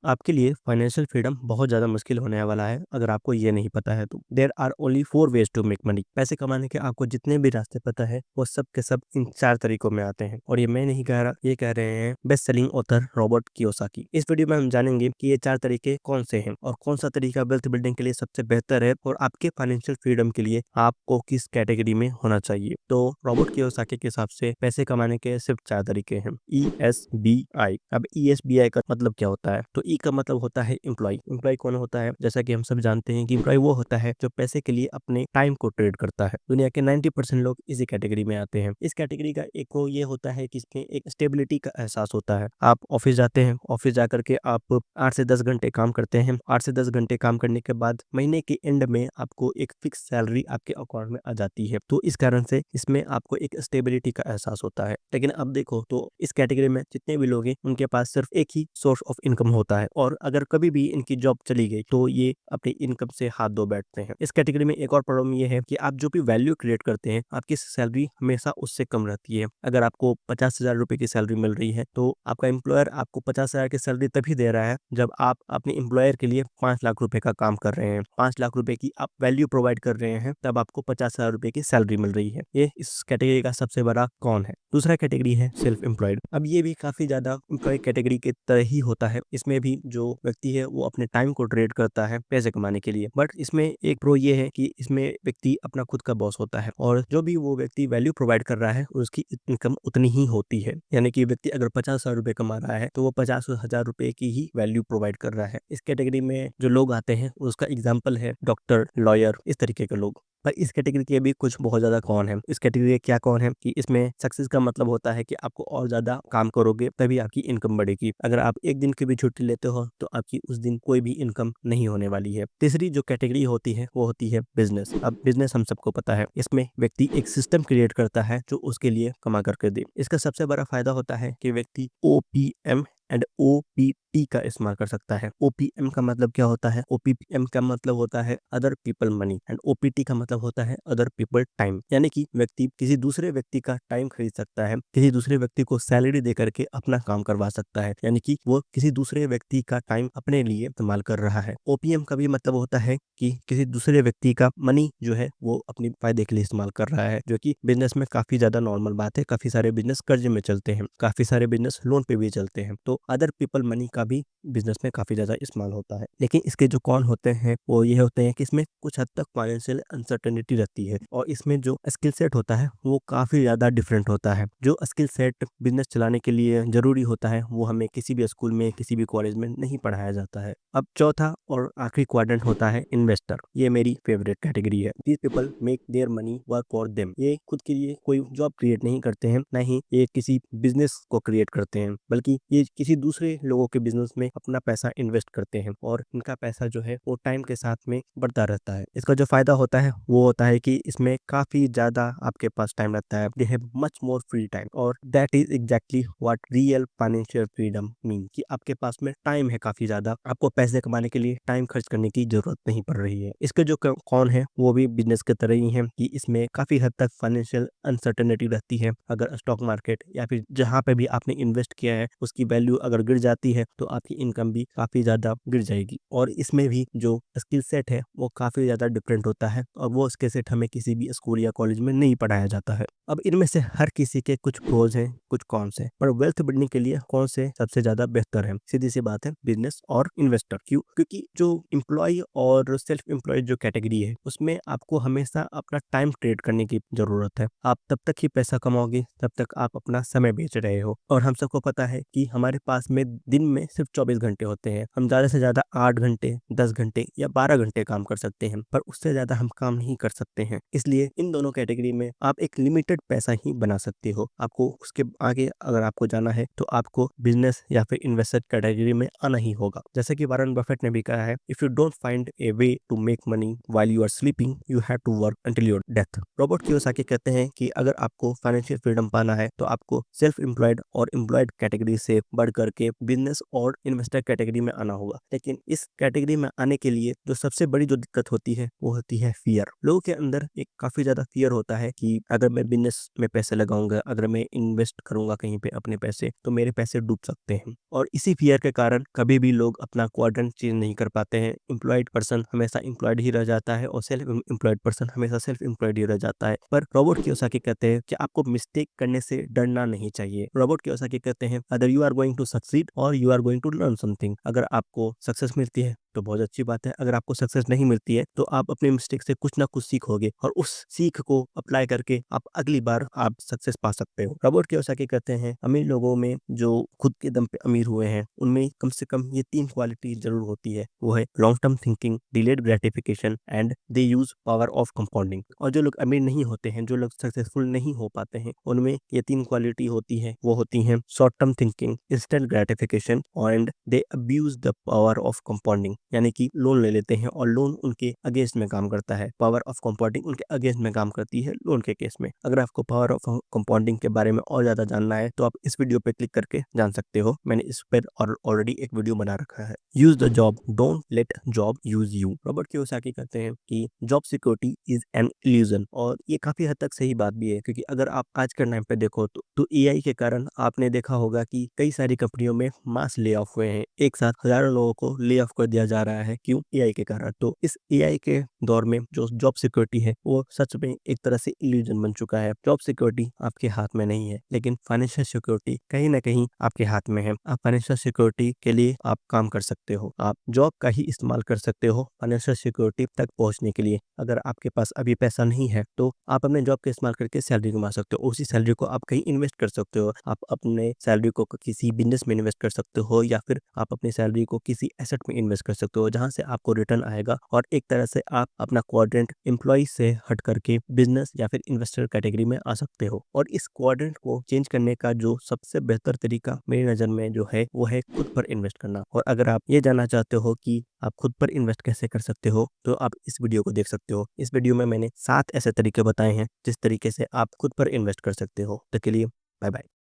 आपके लिए financial freedom बहुत ज़्यादा मुश्किल होने वाला है अगर आपको ये नहीं पता है तो। There are only 4 ways to make money. पैसे कमाने के आपको जितने भी रास्ते पता है वो सब के सब इन 4 तरीकों में आते हैं और ये मैं नहीं कह रहा, ये कह रहे हैं best selling author Robert Kiyosaki. इस वीडियो में हम जानेंगे कि ये 4 तरीके कौन से हैं और कौन सा तरीका वेल्थ बिल्डिंग के लिए सबसे बेहतर है और आपके फाइनेंशियल फ्रीडम के लिए आपको किस कैटेगरी में होना चाहिए। तो रॉबर्ट कियोसाकी के हिसाब से पैसे कमाने के सिर्फ 4 तरीके हैं। ESBI। अब ESBI का मतलब क्या होता है? तो ई का मतलब होता है एम्प्लॉय। एम्प्लॉय कौन होता है? जैसा कि हम सब जानते हैं कि एम्प्लॉय वो होता है जो पैसे के लिए अपने टाइम को ट्रेड करता है। दुनिया के 90% लोग इसी कैटेगरी में आते हैं। इस कैटेगरी का एक को ये होता है कि इसमें एक स्टेबिलिटी का एहसास होता है। आप ऑफिस जाते हैं, ऑफिस जाकर के आप 8 से 10 घंटे काम करते हैं। 8 से 10 घंटे काम करने के बाद महीने के एंड में आपको एक फिक्स सैलरी आपके अकाउंट में आ जाती है। तो इस कारण से इसमें आपको एक स्टेबिलिटी का एहसास होता है। लेकिन अब देखो तो इस कैटेगरी में जितने भी लोग हैं उनके पास सिर्फ एक ही सोर्स ऑफ इनकम होता है और अगर कभी भी इनकी जॉब चली गई तो ये अपनी इनकम से हाथ धो बैठते हैं। इस कैटेगरी में एक और प्रॉब्लम ये है कि आप जो भी वैल्यू क्रिएट करते हैं आपकी सैलरी हमेशा उससे कम रहती है। अगर आपको 50,000 रुपए की सैलरी मिल रही है तो आपका एम्प्लॉयर आपको 50,000 की सैलरी तभी दे रहा है जब आप अपने एम्प्लॉयर के लिए 5 लाख रुपए का काम कर रहे हैं। 5 लाख रुपए की आप वैल्यू प्रोवाइड कर रहे हैं तब आपको 50,000 रुपए की सैलरी मिल रही है। ये इस कैटेगरी का सबसे बड़ा कौन है। दूसरा कैटेगरी है सेल्फ एम्प्लॉयड। अब ये भी काफी ज्यादा एम्प्लॉय कैटेगरी के तरह ही होता है। इसमें भी जो व्यक्ति है वो अपने टाइम को ट्रेड करता है पैसे कमाने के लिए। बट इसमें एक प्रो ये है कि इसमें व्यक्ति अपना खुद का बॉस होता है और जो भी वो व्यक्ति वैल्यू प्रोवाइड कर रहा है उसकी इनकम उतनी ही होती है। यानी कि व्यक्ति अगर 50,000 रुपए कमा रहा है तो वो 50,000 रुपए की ही वैल्यू प्रोवाइड कर रहा है। इस कैटेगरी में जो लोग आते हैं उसका एग्जाम्पल है डॉक्टर, लॉयर, इस तरीके के लोग। पर इस कैटेगरी के भी कुछ बहुत ज्यादा कौन है। इस कैटेगरी के क्या कौन है कि इसमें सक्सेस का मतलब होता है कि आपको और ज्यादा काम करोगे तभी आपकी इनकम बढ़ेगी। अगर आप एक दिन की भी छुट्टी लेते हो तो आपकी उस दिन कोई भी इनकम नहीं होने वाली है। तीसरी जो कैटेगरी होती है वो होती है बिजनेस। अब बिजनेस हम सबको पता है, इसमें व्यक्ति एक सिस्टम क्रिएट करता है जो उसके लिए कमा करके दे। इसका सबसे बड़ा फायदा होता है कि व्यक्ति OPM एंड OPT का इस्तेमाल कर सकता है। OPM का मतलब क्या होता है? OPM का मतलब होता है other people money and OPT का मतलब होता है अदर पीपल टाइम। यानी कि व्यक्ति किसी दूसरे व्यक्ति का टाइम खरीद सकता है, किसी दूसरे व्यक्ति को सैलरी दे करके अपना काम करवा सकता है। यानी कि वो किसी दूसरे व्यक्ति का टाइम अपने लिए इस्तेमाल कर रहा है। OPM का भी मतलब होता है कि किसी दूसरे व्यक्ति का मनी जो है वो अपनी फायदे के लिए इस्तेमाल कर रहा है, जो कि बिजनेस में काफी ज्यादा नॉर्मल बात है। काफी सारे बिजनेस कर्जे में चलते हैं, काफी सारे बिजनेस लोन पे भी चलते हैं। तो अदर पीपल मनी का भी बिजनेस में काफी ज्यादा इस्तेमाल होता है। लेकिन इसके जो कौन होते हैं वो ये होते हैं कि इसमें कुछ हद तक फाइनेंशियल अनसर्टेनिटी रहती है और इसमें जो स्किल सेट होता है वो काफी ज्यादा डिफरेंट होता है। जो स्किल सेट बिजनेस चलाने के लिए जरूरी होता है वो हमें किसी भी स्कूल में, किसी भी कॉलेज में नहीं पढ़ाया जाता है। अब चौथा और आखिरी क्वाड्रेंट होता है इन्वेस्टर। ये मेरी फेवरेट कैटेगरी है। These people make their money work for them. ये खुद के लिए कोई जॉब क्रिएट नहीं करते हैं, ना ही ये किसी बिजनेस को क्रिएट करते हैं, बल्कि ये किसी दूसरे लोगों के बिजनेस में अपना पैसा इन्वेस्ट करते हैं और इनका पैसा जो है वो टाइम के साथ में बढ़ता रहता है। इसका जो फायदा होता है वो होता है कि इसमें काफी ज्यादा आपके पास टाइम रहता है। They have much more free time और that is exactly what real financial freedom mean कि आपके पास में टाइम है काफी ज्यादा। आपको पैसे कमाने के लिए टाइम खर्च करने की जरूरत नहीं पड़ रही है। इसके जो कौन है वो भी बिजनेस के तरह ही है कि इसमें काफी हद तक फाइनेंशियल अनसर्टेनिटी रहती है। अगर स्टॉक मार्केट या फिर जहां पे भी आपने इन्वेस्ट किया है उसकी वैल्यू अगर गिर जाती है तो आपकी इनकम भी काफी ज्यादा गिर जाएगी। और इसमें भी जो स्किल सेट है वो काफी ज्यादा डिफरेंट होता है और वो स्किल सेट हमें किसी भी स्कूल या कॉलेज में नहीं पढ़ाया जाता है। अब इनमें से हर किसी के कुछ प्रोज हैं, कुछ कॉन्स हैं, पर वेल्थ बिल्डिंग के लिए कौन से सबसे ज्यादा बेहतर है? सीधी सी बात है, बिजनेस और इन्वेस्टर। क्यों? क्योंकि जो एम्प्लॉय और सेल्फ एम्प्लॉयड जो कैटेगरी है उसमें आपको हमेशा अपना टाइम ट्रेड करने की जरूरत है। आप तब तक ही पैसा कमाओगे तब तक आप अपना समय बेच रहे हो और हम सबको पता है कि हमारे पास में दिन में सिर्फ 24 घंटे होते हैं। हम ज्यादा से ज्यादा 8 घंटे, 10 घंटे या 12 घंटे काम कर सकते हैं, पर उससे ज्यादा हम काम नहीं कर सकते हैं। इसलिए इन दोनों कैटेगरी में आप एक लिमिटेड पैसा ही बना सकते हो। आपको उसके आगे अगर आपको जाना है तो आपको बिजनेस या फिर इन्वेस्टर कैटेगरी में आना ही होगा। जैसे कि वारन बफेट ने भी कहा है, if you don't find a way to make money while you are sleeping you have to work until your death. Robert Kiyosaki कहते हैं कि अगर आपको फाइनेंशियल फ्रीडम पाना है तो आपको सेल्फ एम्प्लॉयड और एम्प्लॉयड कैटेगरी से बढ़ करके बिजनेस और इन्वेस्टर कैटेगरी में आना होगा। लेकिन इस कैटेगरी में आने के लिए जो सबसे बड़ी जो दिक्कत होती है वो होती है फियर। लोगों के अंदर एक काफी ज्यादा फियर होता है कि अगर मैं बिजनेस में पैसे लगाऊंगा, अगर मैं इन्वेस्ट करूंगा कहीं पे अपने पैसे, तो मेरे पैसे डूब सकते हैं। और इसी फियर के कारण कभी भी लोग अपना क्वाड्रेंट चेंज नहीं कर पाते हैं। एम्प्लॉयड पर्सन हमेशा एम्प्लॉयड ही रह जाता है और सेल्फ एम्प्लॉयड पर्सन हमेशा सेल्फ एम्प्लॉयड ही रह जाता है। पर रॉबर्ट कियोसाकी कहते हैं कि आपको मिस्टेक करने से डरना नहीं चाहिए। रॉबर्ट कियोसाकी कहते हैं, either you are going to succeed or you are going to learn something. अगर आपको सक्सेस मिलती है तो बहुत अच्छी बात है, अगर आपको सक्सेस नहीं मिलती है तो आप अपने मिस्टेक से कुछ ना कुछ सीखोगे और उस सीख को अप्लाई करके आप अगली बार आप सक्सेस पा सकते हो। रॉबर्ट कियोसाकी कहते हैं, अमीर लोगों में जो खुद के दम पे अमीर हुए हैं उनमें कम से कम ये 3 क्वालिटी जरूर होती है। वो है long term thinking, delayed gratification and they use power of compounding. और जो लोग अमीर नहीं होते हैं, जो लोग सक्सेसफुल नहीं हो पाते हैं, उनमें ये 3 क्वालिटी होती है। वो होती है short term thinking, instant gratification and they abuse the power of compounding. यानी कि लोन ले लेते हैं और लोन उनके अगेंस्ट में काम करता है। पावर ऑफ कंपाउंडिंग उनके अगेंस्ट में काम करती है लोन के केस में। अगर आपको पावर ऑफ कंपाउंडिंग के बारे में और ज्यादा जानना है तो आप इस वीडियो पे क्लिक करके जान सकते हो। मैंने इस पर ऑलरेडी एक वीडियो बना रखा है। Use the job, don't let job use you. Robert Kiyosaki कहते हैं कि job security is an illusion. और ये काफी हद तक सही बात भी है, क्योंकि अगर आप आज के टाइम पे देखो तो एआई के कारण आपने देखा होगा कि कई सारी कंपनियों में मास ले ऑफ हुए हैं। एक साथ हजारों लोगों को ले ऑफ कर दिया जा रहा है। क्यों? एआई के कारण। तो इस एआई के दौर में जो जॉब सिक्योरिटी है वो सच में एक तरह से इल्यूजन बन चुका है। जॉब सिक्योरिटी आपके हाथ में नहीं है, लेकिन फाइनेंशियल सिक्योरिटी कहीं ना कहीं आपके हाथ में है। आप फाइनेंशियल सिक्योरिटी के लिए आप काम कर सकते हो। आप जॉब का ही इस्तेमाल कर सकते हो फाइनेंशियल सिक्योरिटी तक पहुंचने के लिए। अगर आपके पास अभी पैसा नहीं है तो आप अपने जॉब का इस्तेमाल करके सैलरी कमा सकते हो। उसी सैलरी को आप कहीं इन्वेस्ट कर सकते हो। आप अपने सैलरी को किसी बिजनेस में इन्वेस्ट कर सकते हो, या फिर आप अपनी सैलरी को किसी एसेट में इन्वेस्ट कर सकते हो जहां से आपको रिटर्न आएगा। और एक तरह से आप अपना क्वाड्रेंट एम्प्लॉय से हट करके बिजनेस या फिर इन्वेस्टर कैटेगरी में आ सकते हो। और इस क्वाड्रेंट को चेंज करने का जो सबसे बेहतर तरीका मेरी नज़र में जो है वो है खुद पर इन्वेस्ट करना। और अगर आप ये जानना चाहते हो कि आप खुद पर इन्वेस्ट कैसे कर सकते हो तो आप इस वीडियो को देख सकते हो। इस वीडियो में मैंने 7 ऐसे तरीके बताए हैं जिस तरीके से आप खुद पर इन्वेस्ट कर सकते हो। तो के लिए बाय बाय।